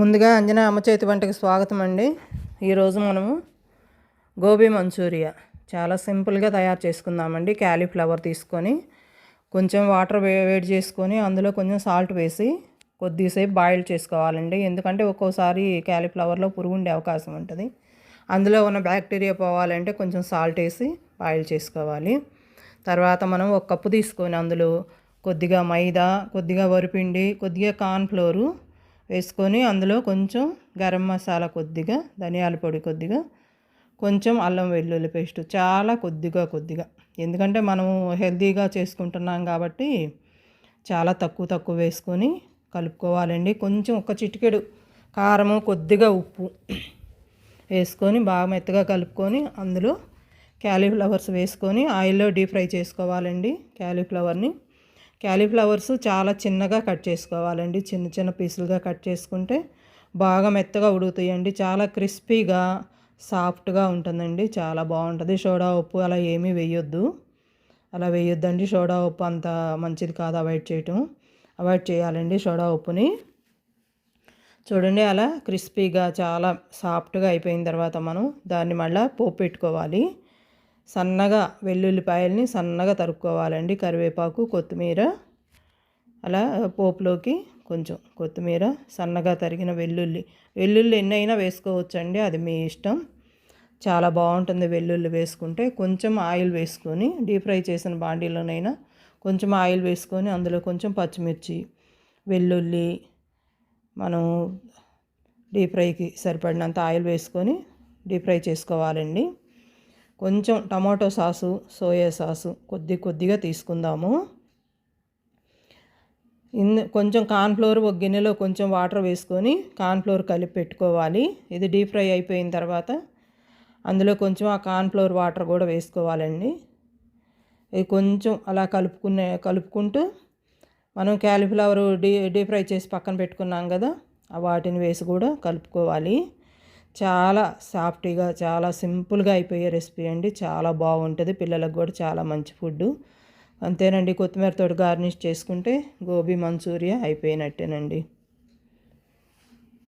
ముందుగా అంజనా అమ్మ చేతి వంటకి స్వాగతం అండి. ఈరోజు మనము గోబీ మంచూరియా చాలా సింపుల్గా తయారు చేసుకుందామండి. క్యాలీఫ్లవర్ తీసుకొని కొంచెం వాటర్ వేడి చేసుకొని అందులో కొంచెం సాల్ట్ వేసి కొద్దిసేపు బాయిల్ చేసుకోవాలండి. ఎందుకంటే ఒక్కోసారి క్యాలీఫ్లవర్లో పురుగు ఉండే అవకాశం ఉంటుంది. అందులో ఉన్న బ్యాక్టీరియా పోవాలంటే కొంచెం సాల్ట్ వేసి బాయిల్ చేసుకోవాలి. తర్వాత మనం ఒక కప్పు తీసుకొని అందులో కొద్దిగా మైదా, కొద్దిగా వరిపిండి, కొద్దిగా కార్న్ఫ్లోరు వేసుకొని అందులో కొంచెం గరం మసాలా, కొద్దిగా ధనియాల పొడి, కొద్దిగా కొంచెం అల్లం వెల్లుల్లి పేస్ట్, చాలా కొద్దిగా ఎందుకంటే మనము హెల్తీగా చేసుకుంటున్నాం కాబట్టి చాలా తక్కువ వేసుకొని కలుపుకోవాలండి. కొంచెం ఒక చిటికెడు కారము, కొద్దిగా ఉప్పు వేసుకొని బాగా మెత్తగా కలుపుకొని అందులో క్యాలీఫ్లవర్స్ వేసుకొని ఆయిల్లో డీప్ ఫ్రై చేసుకోవాలండి. క్యాలీఫ్లవర్స్ చాలా చిన్నగా కట్ చేసుకోవాలండి. చిన్న పీసులుగా కట్ చేసుకుంటే బాగా మెత్తగా ఉడుకుతాయండి. చాలా క్రిస్పీగా సాఫ్ట్గా ఉంటుందండి. చాలా బాగుంటుంది. సోడా ఉప్పు అలా ఏమీ వేయొద్దండి. సోడా ఉప్పు అంత మంచిది కాదు, అవాయిడ్ చేయాలండి సోడా ఉప్పుని. చూడండి, అలా క్రిస్పీగా చాలా సాఫ్ట్గా అయిపోయిన తర్వాత మనం దాన్ని మళ్ళీ పోపు పెట్టుకోవాలి. సన్నగా వెల్లుల్లిపాయల్ని సన్నగా తరుక్కోవాలండి. కరివేపాకు, కొత్తిమీర, అలా పోపులోకి కొంచెం కొత్తిమీర, సన్నగా తరిగిన వెల్లుల్లి ఎన్నైనా వేసుకోవచ్చండి, అది మీ ఇష్టం. చాలా బాగుంటుంది వెల్లుల్లి వేసుకుంటే. కొంచెం ఆయిల్ వేసుకొని డీప్ ఫ్రై చేసిన బాండీలోనైనా కొంచెం ఆయిల్ వేసుకొని అందులో కొంచెం పచ్చిమిర్చి, వెల్లుల్లి, మనం డీప్ ఫ్రైకి సరిపడినంత ఆయిల్ వేసుకొని డీప్ ఫ్రై చేసుకోవాలండి. కొంచెం టమాటో సాసు, సోయా సాసు కొద్దిగా తీసుకుందాము. కొంచెం కార్న్ఫ్లోర్ ఒక గిన్నెలో కొంచెం వాటర్ వేసుకొని కార్న్ఫ్లోర్ కలిపి పెట్టుకోవాలి. ఇది డీప్ ఫ్రై అయిపోయిన తర్వాత అందులో కొంచెం ఆ కార్న్ఫ్లోర్ వాటర్ కూడా వేసుకోవాలండి. ఇది కొంచెం అలా కలుపుకుంటూ మనం క్యాలీఫ్లవర్ డీప్ ఫ్రై చేసి పక్కన పెట్టుకున్నాం కదా, వాటిని వేసి కూడా కలుపుకోవాలి. చాలా సాఫ్ట్గా, చాలా సింపుల్గా అయిపోయే రెసిపీ అండి. చాలా బాగుంటుంది. పిల్లలకు కూడా చాలా మంచి ఫుడ్. అంతేనండి. కొత్తిమీరతో గార్నిష్ చేసుకుంటే గోబీ మంచూరియా అయిపోయినట్టేనండి.